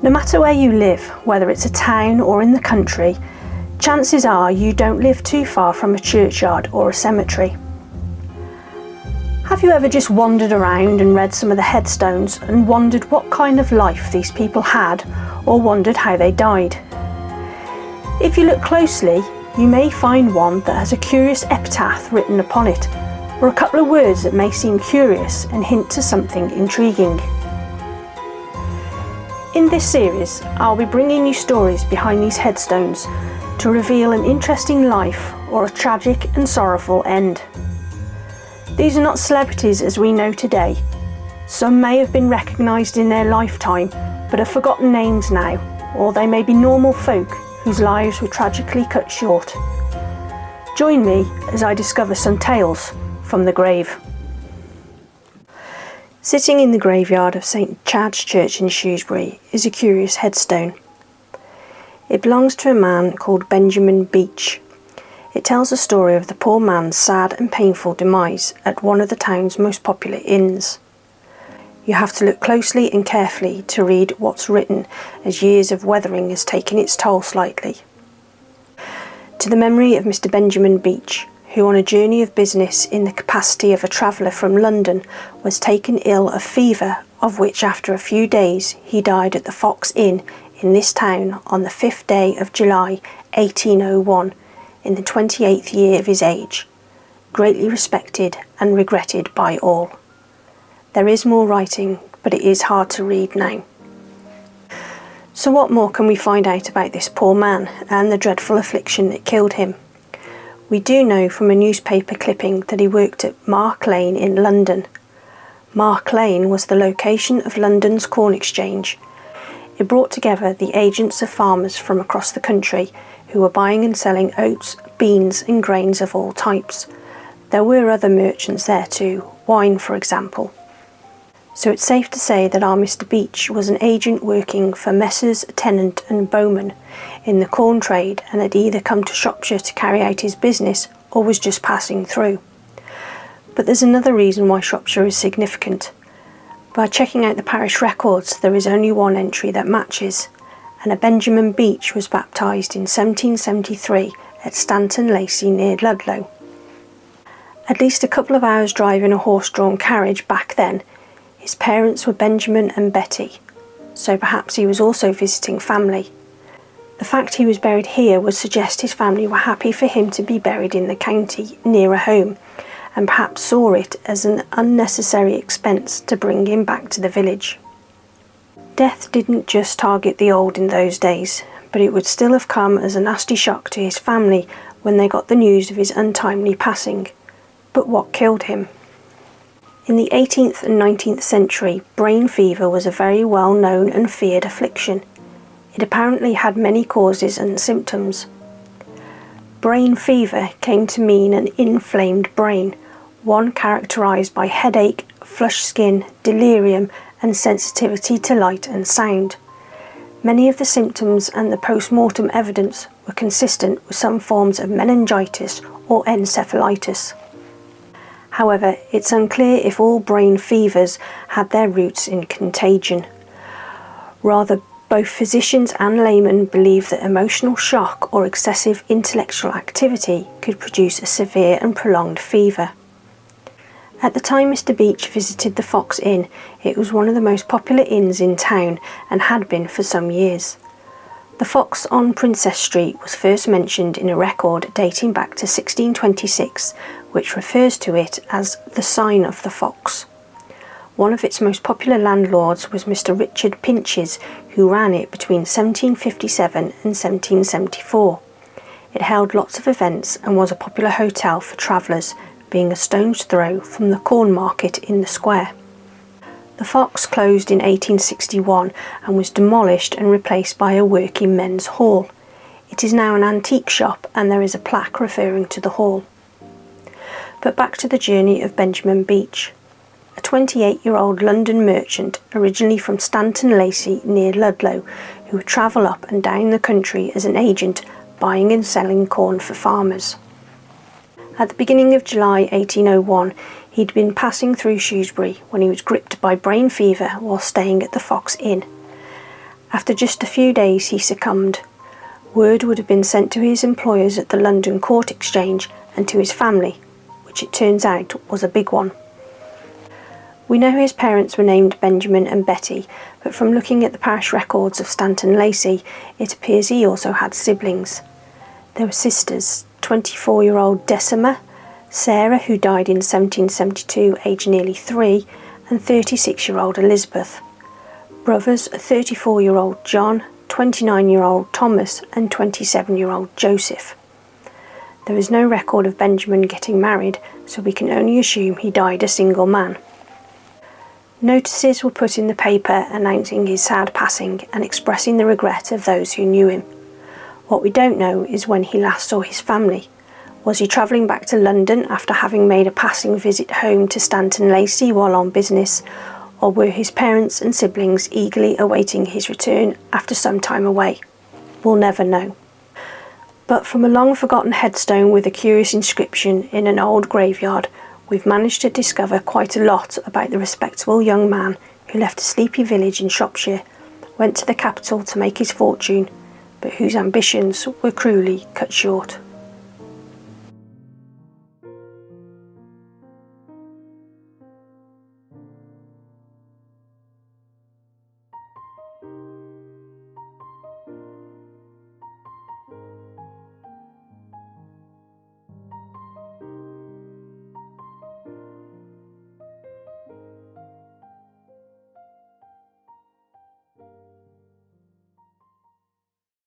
No matter where you live, whether it's a town or in the country, chances are you don't live too far from a churchyard or a cemetery. Have you ever just wandered around and read some of the headstones and wondered what kind of life these people had, or wondered how they died? If you look closely, you may find one that has a curious epitaph written upon it, or a couple of words that may seem curious and hint to something intriguing. In this series, I'll be bringing you stories behind these headstones to reveal an interesting life or a tragic and sorrowful end. These are not celebrities as we know today. Some may have been recognised in their lifetime but are forgotten names now, or they may be normal folk whose lives were tragically cut short. Join me as I discover some tales from the grave. Sitting in the graveyard of St Chad's Church in Shrewsbury is a curious headstone. It belongs to a man called Benjamin Beach. It tells the story of the poor man's sad and painful demise at one of the town's most popular inns. You have to look closely and carefully to read what's written, as years of weathering has taken its toll slightly. To the memory of Mr Benjamin Beach, who on a journey of business in the capacity of a traveller from London was taken ill of fever, of which after a few days he died at the Fox Inn in this town on the 5th day of July 1801, in the 28th year of his age, greatly respected and regretted by all. There is more writing, but it is hard to read now. So what more can we find out about this poor man and the dreadful affliction that killed him? We do know from a newspaper clipping that he worked at Mark Lane in London. Mark Lane was the location of London's Corn Exchange. It brought together the agents of farmers from across the country who were buying and selling oats, beans and grains of all types. There were other merchants there too, wine for example. So it's safe to say that our Mr Beach was an agent working for Messrs Tennant and Bowman in the corn trade, and had either come to Shropshire to carry out his business or was just passing through. But there's another reason why Shropshire is significant. By checking out the parish records, there is only one entry that matches, and a Benjamin Beach was baptised in 1773 at Stanton Lacey near Ludlow. At least a couple of hours' drive in a horse-drawn carriage back then, his parents were Benjamin and Betty, so perhaps he was also visiting family. The fact he was buried here would suggest his family were happy for him to be buried in the county nearer home, and perhaps saw it as an unnecessary expense to bring him back to the village. Death didn't just target the old in those days, but it would still have come as a nasty shock to his family when they got the news of his untimely passing. But what killed him? In the 18th and 19th century, brain fever was a very well known and feared affliction. It apparently had many causes and symptoms. Brain fever came to mean an inflamed brain, one characterised by headache, flushed skin, delirium and sensitivity to light and sound. Many of the symptoms and the post-mortem evidence were consistent with some forms of meningitis or encephalitis. However, it's unclear if all brain fevers had their roots in contagion. Rather, both physicians and laymen believe that emotional shock or excessive intellectual activity could produce a severe and prolonged fever. At the time Mr Beach visited the Fox Inn, it was one of the most popular inns in town and had been for some years. The Fox on Princess Street was first mentioned in a record dating back to 1626, which refers to it as the Sign of the Fox. One of its most popular landlords was Mr Richard Pinches, who ran it between 1757 and 1774. It held lots of events and was a popular hotel for travellers, being a stone's throw from the corn market in the square. The Fox closed in 1861 and was demolished and replaced by a working men's hall. It is now an antique shop and there is a plaque referring to the hall. But back to the journey of Benjamin Beach. A 28-year-old London merchant, originally from Stanton Lacey near Ludlow, who would travel up and down the country as an agent, buying and selling corn for farmers. At the beginning of July 1801, he'd been passing through Shrewsbury when he was gripped by brain fever while staying at the Fox Inn. After just a few days he succumbed. Word would have been sent to his employers at the London Court Exchange and to his family, which it turns out was a big one. We know his parents were named Benjamin and Betty, but from looking at the parish records of Stanton Lacey, it appears he also had siblings. There were sisters, 24-year-old Decima, Sarah, who died in 1772, aged nearly 3, and 36-year-old Elizabeth. Brothers, 34-year-old John, 29-year-old Thomas, and 27-year-old Joseph. There is no record of Benjamin getting married, so we can only assume he died a single man. Notices were put in the paper announcing his sad passing and expressing the regret of those who knew him. What we don't know is when he last saw his family. Was he travelling back to London after having made a passing visit home to Stanton Lacey while on business, or were his parents and siblings eagerly awaiting his return after some time away? We'll never know. But from a long-forgotten headstone with a curious inscription in an old graveyard, we've managed to discover quite a lot about the respectable young man who left a sleepy village in Shropshire, went to the capital to make his fortune, but whose ambitions were cruelly cut short.